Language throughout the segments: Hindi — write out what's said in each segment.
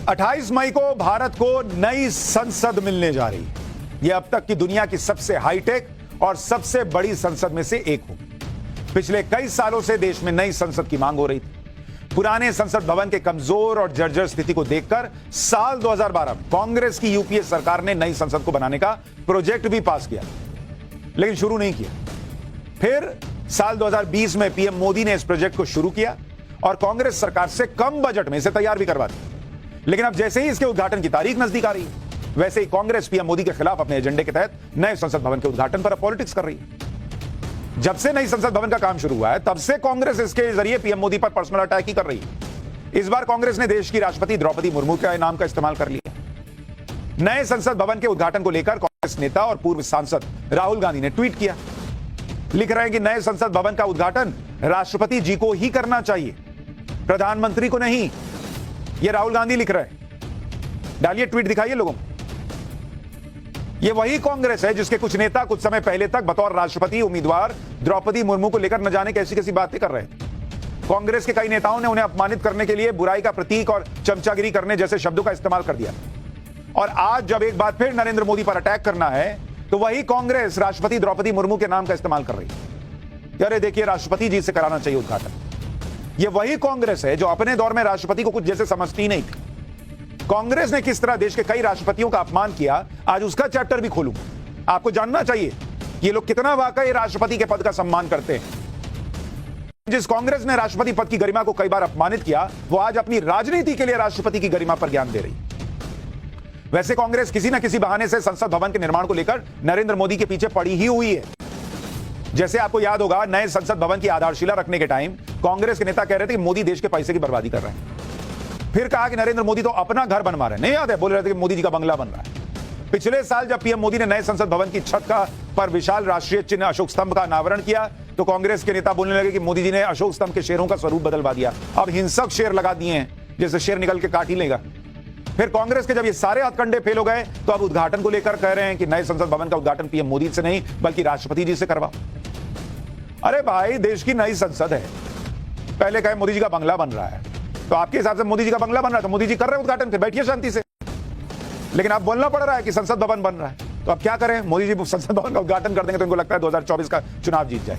28 मई को भारत को नई संसद मिलने जा रही है। यह अब तक की दुनिया की सबसे हाईटेक और सबसे बड़ी संसद में से एक होगी। पिछले कई सालों से देश में नई संसद की मांग हो रही थी। पुराने संसद भवन के कमजोर और जर्जर स्थिति को देखकर साल 2012 में कांग्रेस की यूपीए सरकार ने नई संसद को बनाने का प्रोजेक्ट भी पास किया, लेकिन शुरू नहीं किया। फिर साल 2020 में पीएम मोदी ने इस प्रोजेक्ट को शुरू किया और कांग्रेस सरकार से कम बजट में इसे तैयार भी करवा दिया। लेकिन अब जैसे ही इसके उद्घाटन की तारीख नजदीक आ रही है, वैसे ही कांग्रेस पीएम मोदी के खिलाफ अपने एजेंडे के तहत नए संसद भवन के उद्घाटन पर पॉलिटिक्स कर रही है। जब से नई संसद भवन का काम शुरू हुआ है, तब से कांग्रेस इसके जरिए पीएम मोदी पर पर्सनल अटैक ही कर रही है। इस बार कांग्रेस ने देश की राष्ट्रपति द्रौपदी मुर्मू के नाम का इस्तेमाल कर लिया। नए संसद भवन के उद्घाटन को लेकर कांग्रेस नेता और पूर्व सांसद राहुल गांधी ने ट्वीट किया। लिख रहे हैं कि नए संसद भवन का उद्घाटन राष्ट्रपति जी को ही करना चाहिए, प्रधानमंत्री को नहीं। यह राहुल गांधी लिख रहे हैं। डालिए ट्वीट, दिखाइए लोगों को। यह वही कांग्रेस है जिसके कुछ नेता कुछ समय पहले तक बतौर राष्ट्रपति उम्मीदवार द्रौपदी मुर्मू को लेकर न जाने कैसी कैसी बातें कर रहे थे। कांग्रेस के कई नेताओं ने उन्हें अपमानित करने के लिए बुराई का प्रतीक और चमचागिरी करने जैसे शब्दों का इस्तेमाल कर दिया। और आज जब एक बार फिर नरेंद्र मोदी पर अटैक करना है, तो वही कांग्रेस राष्ट्रपति द्रौपदी मुर्मू के नाम का इस्तेमाल कर रही है। अरे देखिए, राष्ट्रपति जी से कराना चाहिए उद्घाटन। यह वही कांग्रेस है जो अपने दौर में राष्ट्रपति को कुछ जैसे समझती नहीं। कांग्रेस ने किस तरह देश के कई राष्ट्रपतियों का अपमान किया, आज उसका चैप्टर भी खोलूंगा। आपको जानना चाहिए कि ये लोग कितना वाकई राष्ट्रपति के पद का सम्मान करते हैं। जिस कांग्रेस ने राष्ट्रपति पद की गरिमा को कई बार अपमानित किया, वो आज अपनी राजनीति के लिए राष्ट्रपति की गरिमा पर ज्ञान दे रही। वैसे कांग्रेस किसी न किसी बहाने से संसद भवन के निर्माण को लेकर नरेंद्र मोदी के पीछे पड़ी ही हुई है। जैसे आपको याद होगा, नए संसद भवन की आधारशिला रखने के टाइम कांग्रेस के नेता कह रहे थे कि मोदी देश के पैसे की बर्बादी कर रहे हैं। फिर कहा कि नरेंद्र मोदी तो अपना घर बनवा रहे हैं। नहीं याद है, बोल रहे थे कि मोदी जी का बंगला बन रहा है। पिछले साल जब पीएम मोदी ने नए संसद भवन की छत का पर विशाल राष्ट्रीय चिन्ह अशोक स्तंभ का अनावरण किया, तो कांग्रेस के नेता बोलने लगे कि मोदी जी ने अशोक स्तंभ के शेरों का स्वरूप बदलवा दिया, अब हिंसक शेर लगा दिए हैं, जैसे शेर निकल के काट ही लेगा। फिर कांग्रेस के जब ये सारे हथकंडे फेल हो गए, तो अब उद्घाटन को लेकर कह रहे हैं कि नए संसद भवन का उद्घाटन पीएम मोदी से नहीं बल्कि राष्ट्रपति जी से करवाओ। अरे भाई, देश की नई संसद है, पहले कहे मोदी जी का बंगला बन रहा है, तो आपके हिसाब से मोदी जी का बंगला बन रहा है तो मोदी जी कर रहे हैं उद्घाटन, फिर बैठिए शांति से। लेकिन आप बोलना पड़ रहा है कि संसद भवन बन रहा है, तो अब क्या करें? मोदी जी संसद भवन का उद्घाटन कर देंगे तो इनको लगता है 2024 का चुनाव जीत जाए।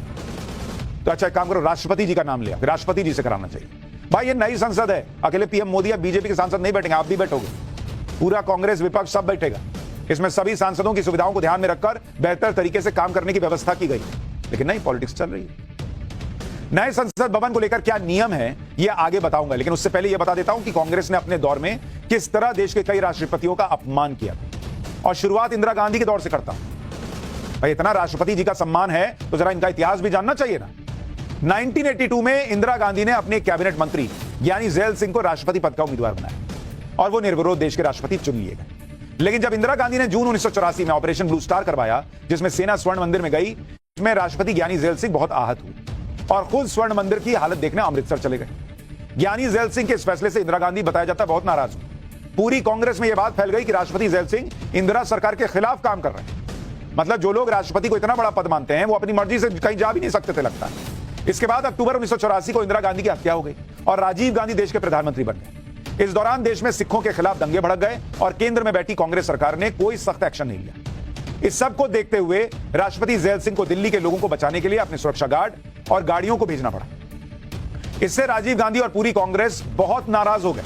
तो अच्छा, एक काम करो, राष्ट्रपति जी का नाम लिया, राष्ट्रपति जी से कराना चाहिए। भाई, ये नई संसद है, अकेले पीएम मोदी या बीजेपी के सांसद नहीं बैठेंगे, आप भी बैठोगे, पूरा कांग्रेस विपक्ष सब बैठेगा। इसमें सभी सांसदों की सुविधाओं को ध्यान में रखकर बेहतर तरीके से काम करने की व्यवस्था की गई, लेकिन नहीं, पॉलिटिक्स चल रही है। नए संसद भवन को लेकर क्या नियम है, यह आगे बताऊंगा, लेकिन उससे पहले यह बता देता हूं कि कांग्रेस ने अपने दौर में किस तरह देश के कई राष्ट्रपतियों का अपमान किया। और शुरुआत इंदिरा गांधी के दौर से करता हूं। भाई, इतना राष्ट्रपति जी का सम्मान है तो जरा इनका इतिहास भी जानना चाहिए ना। 1982 में इंदिरा गांधी ने अपने कैबिनेट मंत्री ज्ञानी ज़ैल सिंह को राष्ट्रपति पद का उम्मीदवार बनाया और वो निर्विरोध देश के राष्ट्रपति चुन लिए गए। लेकिन जब इंदिरा गांधी ने जून 1984 में ऑपरेशन ब्लू स्टार करवाया, जिसमें सेना स्वर्ण मंदिर में गई, इसमें राष्ट्रपति ज्ञानी ज़ैल सिंह बहुत आहत हुए और खुद स्वर्ण मंदिर की हालत देखने अमृतसर चले गए। ज्ञानी ज़ैल सिंह के इस फैसले से इंदिरा गांधी बताया जाता है बहुत नाराज हुई। पूरी कांग्रेस में यह बात फैल गई कि राष्ट्रपति ज़ैल सिंह इंदिरा सरकार के खिलाफ काम कर रहे हैं। मतलब जो लोग राष्ट्रपति को इतना बड़ा पद मानते हैं, वो अपनी मर्जी से कहीं जा भी नहीं सकते थे, लगता है। इसके बाद अक्टूबर 1984 को इंदिरा गांधी की हत्या हो गई और राजीव गांधी देश के प्रधानमंत्री बन गए। इस दौरान देश में सिखों के खिलाफ दंगे भड़क गए और केंद्र में बैठी कांग्रेस सरकार ने कोई सख्त एक्शन नहीं लिया। इस सब को देखते हुए राष्ट्रपति ज़ैल सिंह को दिल्ली के लोगों को बचाने के लिए अपने सुरक्षा गार्ड और गाड़ियों को भेजना पड़ा। इससे राजीव गांधी और पूरी कांग्रेस बहुत नाराज हो गए।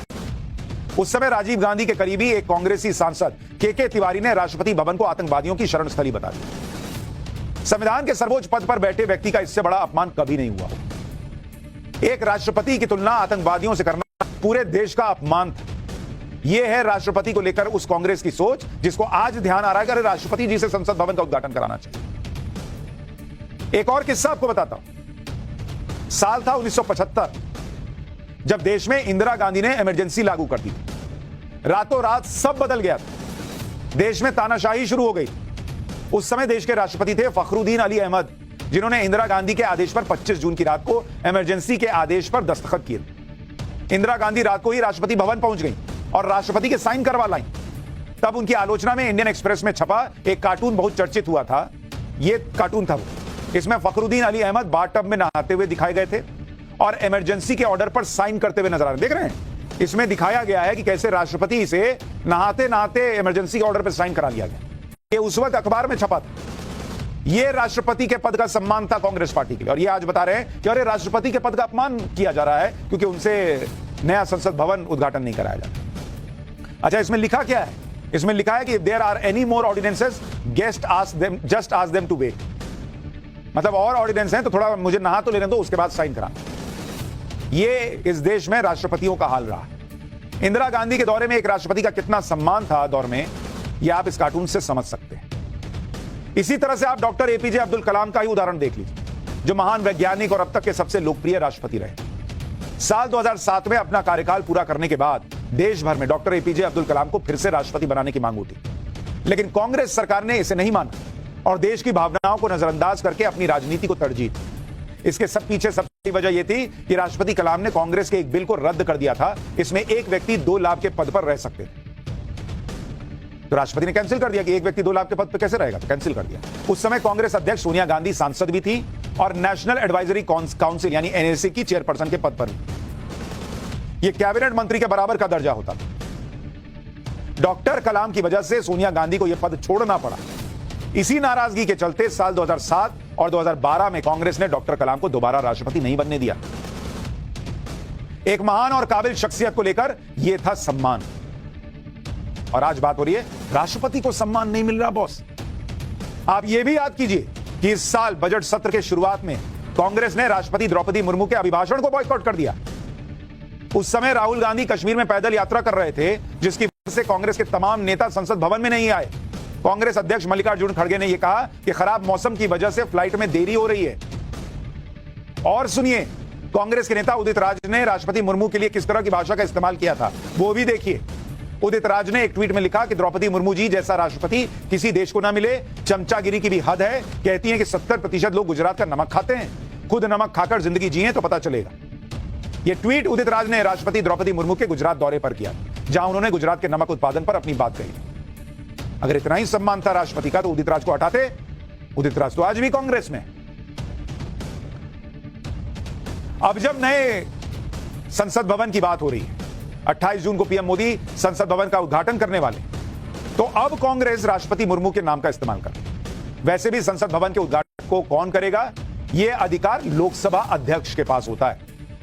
उस समय राजीव गांधी के करीबी एक कांग्रेसी सांसद के तिवारी ने राष्ट्रपति भवन को आतंकवादियों की शरणस्थली बता दिया। संविधान के सर्वोच्च पद पर बैठे व्यक्ति का इससे बड़ा अपमान कभी नहीं हुआ। एक राष्ट्रपति की तुलना आतंकवादियों से करना पूरे देश का अपमान था। यह है राष्ट्रपति को लेकर उस कांग्रेस की सोच, जिसको आज ध्यान आ रहा है कि राष्ट्रपति जी से संसद भवन का उद्घाटन कराना चाहिए। एक और किस्सा आपको बताता हूं। साल था 1975, जब देश में इंदिरा गांधी ने इमरजेंसी लागू कर दी। रातों रात सब बदल गया था, देश में तानाशाही शुरू हो गई। उस समय देश के राष्ट्रपति थे फखरुद्दीन अली अहमद, जिन्होंने इंदिरा गांधी के आदेश पर 25 जून की रात को इमरजेंसी के आदेश पर दस्तखत किए। इंदिरा गांधी रात को ही राष्ट्रपति भवन पहुंच गई और राष्ट्रपति के साइन करवा लाई। तब उनकी आलोचना में इंडियन एक्सप्रेस में छपा एक कार्टून बहुत चर्चित हुआ था। यह कार्टून था वो, इसमें फखरुद्दीन अली अहमद बाथटब में नहाते हुए दिखाए गए थे और इमरजेंसी के ऑर्डर पर साइन करते हुए नजर आ रहे। देख रहे हैं, इसमें दिखाया गया है कि कैसे राष्ट्रपति से नहाते नहाते इमरजेंसी ऑर्डर पर साइन करा लिया गया। ये उस वक्त अखबार में छपा था। ये राष्ट्रपति के पद का सम्मान था कांग्रेस पार्टी के लिए, और ये आज बता रहे हैं कि अरे राष्ट्रपति के पद का अपमान किया जा रहा है क्योंकि उनसे नया संसद भवन उद्घाटन नहीं कराया जाता। अच्छा, इसमें लिखा क्या है? इसमें लिखा है कि there are any more ordinances just ask them to wait. मतलब और ऑर्डिनेंस हैं तो थोड़ा मुझे नहा तो लेने दो, उसके बाद साइन करा। ये इस देश में राष्ट्रपतियों का हाल रहा। इंदिरा गांधी के दौरे में एक राष्ट्रपति का कितना सम्मान था दौर में, ये आप इस कार्टून से समझ सकते हैं। इसी तरह से आप डॉक्टर एपीजे अब्दुल कलाम का ही उदाहरण देख लीजिए, जो महान वैज्ञानिक और अब तक के सबसे लोकप्रिय राष्ट्रपति रहे। साल 2007 में अपना कार्यकाल पूरा करने के बाद देश भर में डॉक्टर एपीजे अब्दुल कलाम को फिर से राष्ट्रपति बनाने की मांग उठी, लेकिन कांग्रेस सरकार ने इसे नहीं माना और देश की भावनाओं को नजरअंदाज करके अपनी राजनीति को तरजीह दी। इसके सब पीछे सबसे बड़ी वजह यह थी कि राष्ट्रपति कलाम ने कांग्रेस के एक बिल को रद्द कर दिया था। इसमें एक व्यक्ति 2 लाख के पद पर रह सकते थे, तो राष्ट्रपति ने कैंसिल कर दिया कि एक व्यक्ति 2 लाख के पद पर कैसे रहेगा, तो कैंसिल कर दिया। उस समय कांग्रेस अध्यक्ष सोनिया गांधी सांसद भी थी और नेशनल एडवाइजरी काउंसिल यानी एनएसी की चेयरपर्सन के पद पर भी। यह कैबिनेट मंत्री के बराबर का दर्जा होता था। डॉक्टर कलाम की वजह से सोनिया गांधी को यह पद छोड़ना पड़ा। इसी नाराजगी के चलते साल 2007 और 2012 में कांग्रेस ने डॉक्टर कलाम को दोबारा राष्ट्रपति नहीं बनने दिया। एक महान और काबिल शख्सियत को लेकर यह था सम्मान, और आज बात हो रही है राष्ट्रपति को सम्मान नहीं मिल रहा। बॉस, आप यह भी याद कीजिए कि इस साल बजट सत्र के शुरुआत में कांग्रेस ने राष्ट्रपति द्रौपदी मुर्मू के अभिभाषण को बॉयकॉट कर दिया। उस समय राहुल गांधी कश्मीर में पैदल यात्रा कर रहे थे, जिसकी वजह से कांग्रेस के तमाम नेता संसद भवन में नहीं आए। कांग्रेस अध्यक्ष मल्लिकार्जुन खड़गे ने यह कहा कि खराब मौसम की वजह से फ्लाइट में देरी हो रही है। और सुनिए, कांग्रेस के नेता उदित राज ने राष्ट्रपति मुर्मू के लिए किस तरह की भाषा का इस्तेमाल किया था, वो भी देखिए। उदित राज ने एक ट्वीट में लिखा कि द्रौपदी मुर्मू जी जैसा राष्ट्रपति किसी देश को ना मिले, चमचागिरी की भी हद है। कहती हैं कि 70% लोग गुजरात का नमक खाते हैं, खुद नमक खाकर जिंदगी जिए तो पता चलेगा। यह ट्वीट उदित राज ने राष्ट्रपति द्रौपदी मुर्मू के गुजरात दौरे पर किया, जहां उन्होंने गुजरात के नमक उत्पादन पर अपनी बात कही। अगर इतना ही सम्मान था राष्ट्रपति का तो उदित राज को हटाते। उदित राज तो आज भी कांग्रेस में। अब जब नए संसद भवन की बात हो रही है, 28 जून को पीएम मोदी संसद भवन का उद्घाटन करने वाले, तो अब कांग्रेस राष्ट्रपति मुर्मू के नाम का इस्तेमाल कर। वैसे भी संसद भवन के उद्घाटन को कौन करेगा, यह अधिकार लोकसभा अध्यक्ष के पास होता है,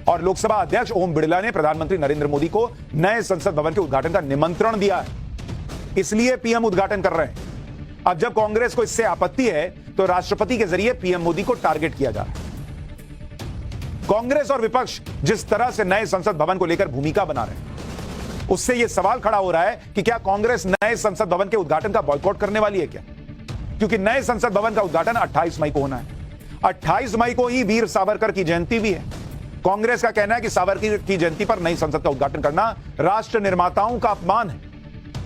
और लोकसभा अध्यक्ष ओम बिड़ला ने प्रधानमंत्री नरेंद्र मोदी को नए संसद भवन के उद्घाटन का निमंत्रण दिया है, इसलिए पीएम उद्घाटन कर रहे हैं। अब जब कांग्रेस को इससे आपत्ति है तो राष्ट्रपति के जरिए पीएम मोदी को टारगेट किया जा रहा है। कांग्रेस और विपक्ष जिस तरह से नए संसद भवन को लेकर भूमिका बना रहे हैं, उससे यह सवाल खड़ा हो रहा है कि क्या कांग्रेस नए संसद भवन के उद्घाटन का बॉयकॉट करने वाली है क्या? क्योंकि नए संसद भवन का उद्घाटन 28 मई को होना है। 28 मई को ही वीर सावरकर की जयंती भी है। कांग्रेस का कहना है कि सावरकर की जयंती पर नई संसद का उद्घाटन करना राष्ट्र निर्माताओं का अपमान है।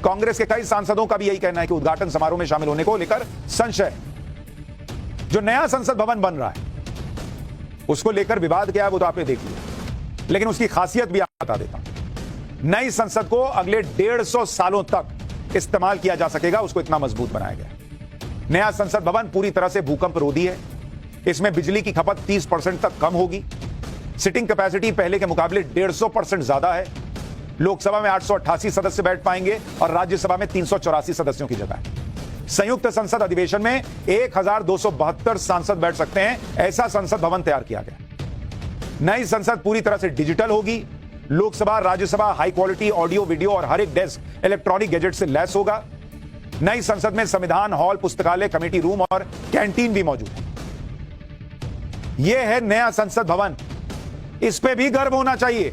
कांग्रेस के कई सांसदों का भी यही कहना है कि उद्घाटन समारोह में शामिल होने को लेकर संशय। जो नया संसद भवन बन रहा है उसको लेकर विवाद क्या है वो तो आपने देख लिया, लेकिन उसकी खासियत भी आप बता देता हूं। नई संसद को अगले 150 सालों तक इस्तेमाल किया जा सकेगा, उसको इतना मजबूत बनाया गया। नया संसद भवन पूरी तरह से भूकंप रोधी है। इसमें बिजली की खपत 30% तक कम होगी। सिटिंग कैपेसिटी पहले के मुकाबले 150% ज्यादा है। लोकसभा में 888 सदस्य बैठ पाएंगे और राज्यसभा में 384 सदस्यों की जगह है। संयुक्त संसद अधिवेशन में 1272 सांसद बैठ सकते हैं, ऐसा संसद भवन तैयार किया गया। नई संसद पूरी तरह से डिजिटल होगी। Lok Sabha, Rajya Sabha high quality audio, video और हर एक डेस्क इलेक्ट्रॉनिक गैजेट से लैस होगा। नई संसद में संविधान हॉल, पुस्तकालय, कमेटी रूम और कैंटीन भी मौजूद है। यह है नया संसद भवन। इस पे भी गर्व होना चाहिए,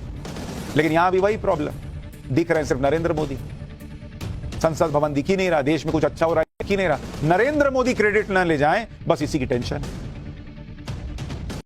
लेकिन यहां भी वही प्रॉब्लम, दिख रहे हैं सिर्फ नरेंद्र मोदी। संसद भवन दिख ही नहीं रहा, देश में कुछ अच्छा हो रहा है दिख ही नहीं रहा। नरेंद्र मोदी क्रेडिट न ले जाएं, बस इसी की टेंशन है।